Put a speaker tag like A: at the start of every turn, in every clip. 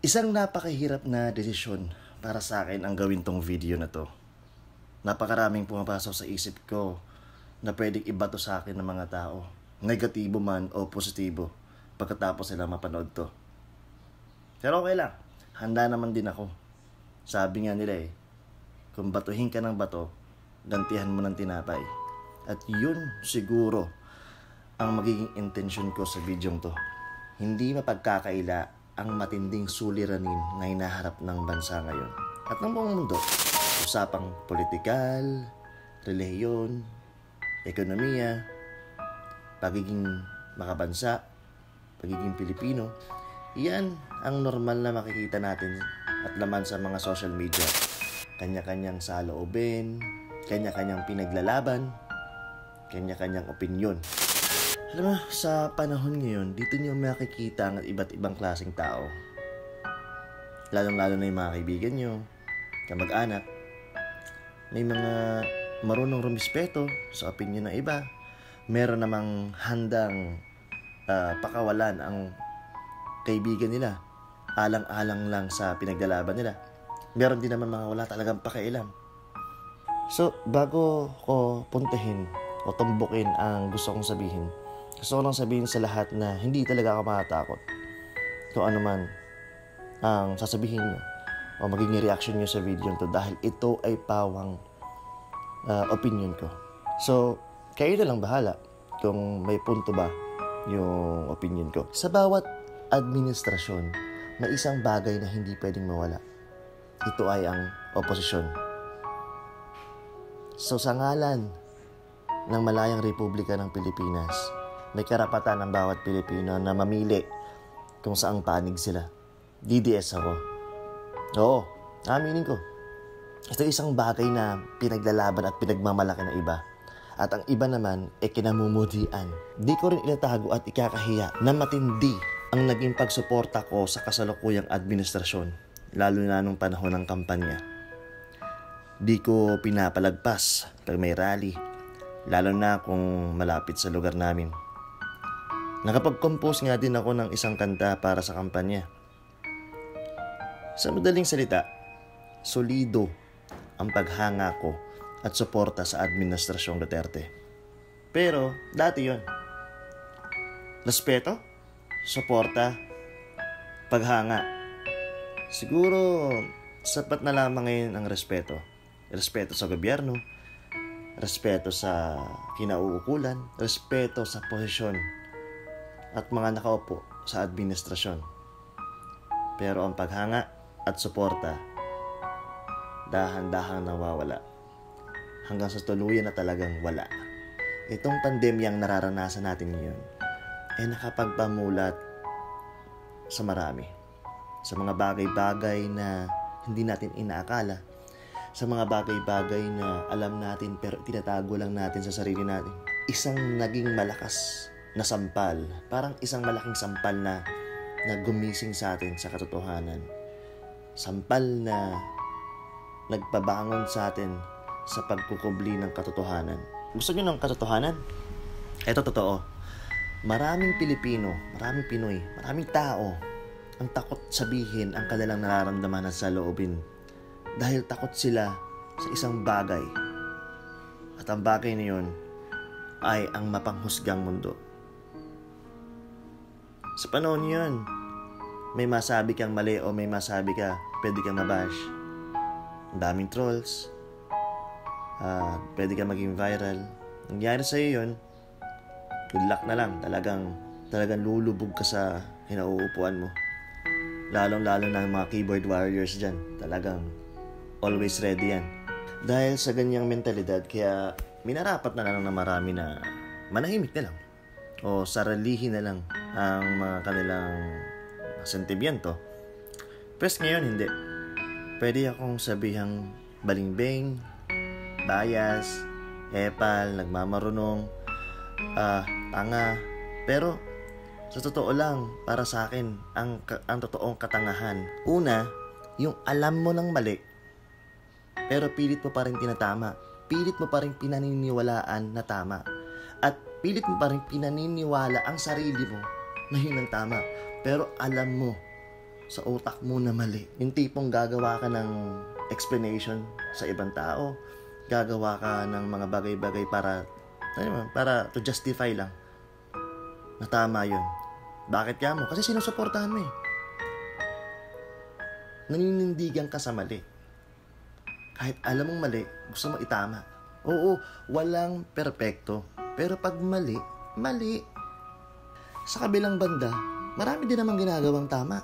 A: Isang napakahirap na desisyon para sa akin ang gawin tong video na to. Napakaraming pumapasok sa isip ko na pwedeng ibato sa akin ng mga tao, negatibo man o positibo, pagkatapos sila mapanood to. Pero okay lang, handa naman din ako. Sabi nga nila kung batuhin ka ng bato, gantihan mo ng tinapay. At yun siguro ang magiging intention ko sa video to. Hindi mapagkakaila ang matinding suliranin na hinaharap ng bansa ngayon at ng buong mundo. Usapang politikal, relihiyon, ekonomiya, pagiging makabansa, pagiging Pilipino. Iyan ang normal na makikita natin at laman sa mga social media. Kanya-kanyang saloobin, kanya-kanyang pinaglalaban, kanya-kanyang opinyon. Alam mo, sa panahon ngayon, dito nyo makikita ang iba't ibang klaseng tao. Lalong-lalo na yung mga kaibigan nyo, kamag-anak. May mga marunong rumispeto sa opinyon ng iba. Meron namang handang pakawalan ang kaibigan nila. Alang-alang lang sa pinaglalaban nila. Meron din naman mga wala talagang pakialam. So, bago ko puntahin o tumbukin ang gusto kong sabihin, gusto ko lang sabihin sa lahat na hindi talaga ako matatakot kung ano man ang sasabihin nyo o magiging reaction nyo sa video nito dahil ito ay pawang opinion ko. So, kayo na lang bahala kung may punto ba yung opinion ko. Sa bawat administrasyon, may isang bagay na hindi pwedeng mawala. Ito ay ang oposisyon. So, sa ngalan ng Malayang Republika ng Pilipinas, may karapatan ng bawat Pilipino na mamili kung saang panig sila. DDS ako. Oo, aminin ko. Ito isang bagay na pinaglalaban at pinagmamalaki ng iba. At ang iba naman kinamumudian. Di ko rin ilatago at ikakahiya na matindi ang naging pagsuporta ko sa kasalukuyang administrasyon, lalo na nung panahon ng kampanya. Di ko pinapalagpas pag may rally, lalo na kung malapit sa lugar namin. Nakapag-compose nga din ako ng isang kanta para sa kampanya. Sa madaling salita, solido ang paghanga ko at suporta sa Administrasyong Duterte. Pero dati yon. Respeto, suporta, paghanga. Siguro sapat na lamang ngayon ang respeto. Respeto sa gobyerno, respeto sa kinauukulan, respeto sa posisyon at mga nakaupo sa administrasyon. Pero ang paghanga at suporta, dahan-dahang nawawala. Hanggang sa tuluyan na talagang wala. Itong pandemyang nararanasan natin ngayon ay nakapagpamulat sa marami. Sa mga bagay-bagay na hindi natin inaakala. Sa mga bagay-bagay na alam natin pero tinatago lang natin sa sarili natin. Isang naging malakas na sampal, parang isang malaking sampal na gumising sa atin sa katotohanan. Sampal na nagpabangon sa atin sa pagkukubli ng katotohanan. Gusto niyo ng katotohanan? Ito totoo. Maraming Pilipino, maraming Pinoy, maraming tao ang takot sabihin ang kanilang nararamdaman sa loobin dahil takot sila sa isang bagay. At ang bagay na yun ay ang mapanghusgang mundo. Sa panahon yun, may masabi kang mali o may masabi ka, pwede kang mabash. Ang daming trolls. Pwede kang maging viral. Nangyari sa'yo yun, good luck na lang. Talagang lulubog ka sa hinauupuan mo. Lalong-lalo na ang mga keyboard warriors dyan. Talagang always ready yan. Dahil sa ganyang mentalidad, kaya minarapat na lang na marami na manahimik na lang. O saralihin na lang ang mga kanilang sentimiento. Pero ngayon, hindi. Pwede akong sabihang balingbing, bias, epal, nagmamarunong, tanga. Pero sa totoo lang, para sa akin, ang totoong katangahan. Una, yung alam mo ng mali, pero pilit mo pa rin tinatama. Pilit mo pa rin pinaniniwalaan na tama. At pilit mo pa rin pinaniniwala ang sarili mo na yun ang tama. Pero alam mo sa utak mo na mali. Yung tipong gagawa ka ng explanation sa ibang tao, gagawa ka ng mga bagay-bagay para to justify lang na tama yun. Bakit kaya mo? Kasi sinusuportahan mo eh. Naninindigan ka sa mali. Kahit alam mong mali, gusto mo itama. Oo, walang perpekto. Pero pag mali, mali. Sa kabilang banda, marami din namang ginagawang tama.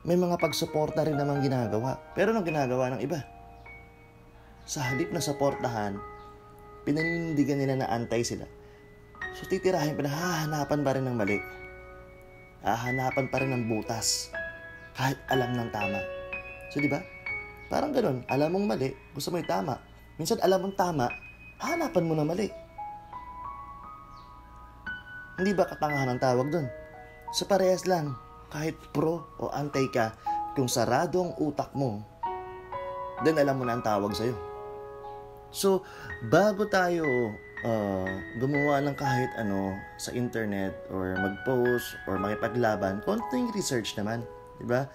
A: May mga pagsuporta rin namang ginagawa. Pero anong ginagawa ng iba? Sa halip na suportahan, pinaninindigan nila na antay sila. So titirahin pa na hahanapan pa rin ng mali. Hahanapan pa rin ng butas. Kahit alam ng tama. So diba? Parang ganun. Alam mong mali, gusto mo yung tama. Minsan alam mong tama, hahanapan mo na mali. Hindi ba katangahan ang tawag dun? So parehas lang. Kahit pro o antay ka, kung sarado ang utak mo, then alam mo na ang tawag sa'yo. So, bago tayo gumawa ng kahit ano sa internet or mag-post or makipaglaban, konting research naman, di ba?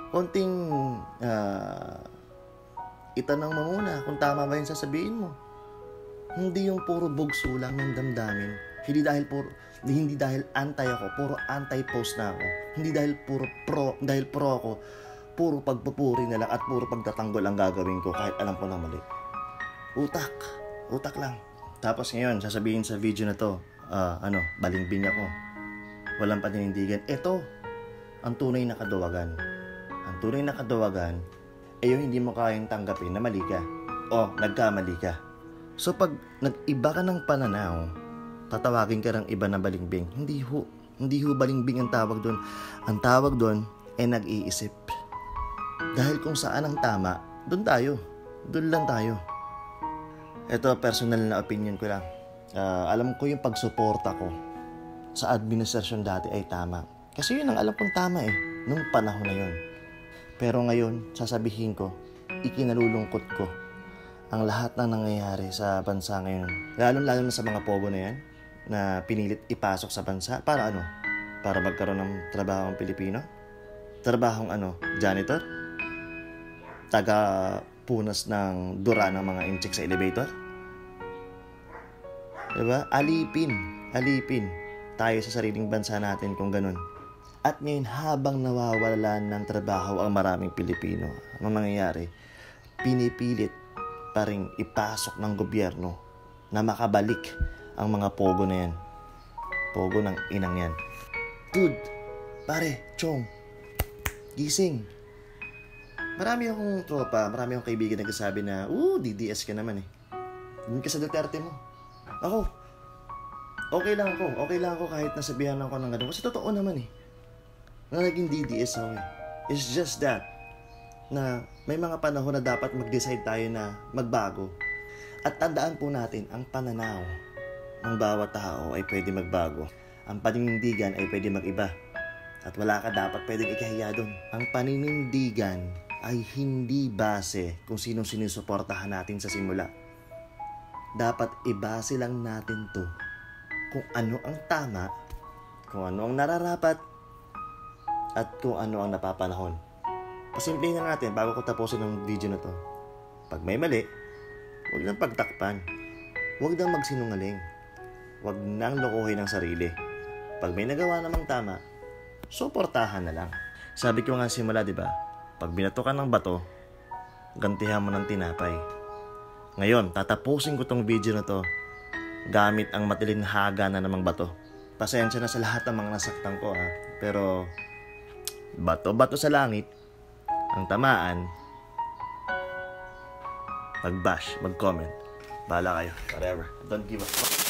A: Konting itanong mo muna kung tama ba yung sasabihin mo. Hindi yung puro bugso lang ng damdamin. Hindi dahil anti ako, puro anti-post na ako. Hindi dahil pro ako, puro pagpupuri na lang at puro pagtatanggol ang gagawin ko kahit alam ko na mali. Utak lang. Tapos ngayon, sasabihin sa video na to, balingbing ako. Walang paninindigan. Ito, ang tunay na kadawagan. Ang tunay na kadawagan, yung hindi mo kayang tanggapin na mali ka o nagkamali ka. So pag nag-iba ka ng pananaw, tatawagin ka ng iba na balingbing. Hindi ho balingbing ang tawag doon. Ang tawag doon ay nag-iisip. Dahil kung saan ang tama, doon tayo. Doon lang tayo. Ito, personal na opinion ko lang. Alam ko yung pagsuporta ko sa administrasyon dati ay tama. Kasi yun ang alam kong tama nung panahon na yun. Pero ngayon, sasabihin ko, ikinalulungkot ko ang lahat ng nangyayari sa bansa ngayon. Lalo na sa mga pogo na yan, na pinilit ipasok sa bansa. Para ano? Para magkaroon ng trabahong Pilipino? Trabahong janitor? Taga-punas ng dura ng mga incheck sa elevator? Diba? Alipin tayo sa sariling bansa natin kung ganun. At ngayon, habang nawawalan ng trabaho ang maraming Pilipino, ang mangyayari, pinipilit pa rin ipasok ng gobyerno na makabalik ang mga pogo na yan. Pogo ng inang yan. Dude, pare, chong, gising. Marami akong tropa, marami akong kaibigan nagsasabi na, DDS ka naman Doon ka sa Duterte mo. Ako, okay lang ako kahit nasabihan ako ng gano'n. Kasi totoo naman na naging DDS ako It's just that, na may mga panahon na dapat mag-decide tayo na magbago. At tandaan po natin, ang pananaw ng bawat tao ay pwede magbago. Ang paninindigan ay pwede mag-iba. At wala ka dapat pwedeng ikahiya doon. Ang paninindigan ay hindi base kung sinong sinusuportahan natin sa simula. Dapat ibase lang natin to kung ano ang tama, kung ano ang nararapat, at kung ano ang napapanahon. Pasimplihin na natin bago ko tapusin ang video na to. Pag may mali, huwag nang pagtakpan. Huwag nang magsinungaling. Huwag nang lokohin ang sarili. Pag may nagawa namang tama, suportahan na lang. Sabi ko nga simula, diba? Pag binato ka ng bato, gantihan mo ng tinapay. Ngayon, tatapusin ko tong video na to gamit ang matilinhaga na namang bato. Pasensya na sa lahat ng mga nasaktan ko pero bato sa langit, ang tamaan, mag-bash, mag-comment. Bahala kayo, whatever. Don't give a fuck.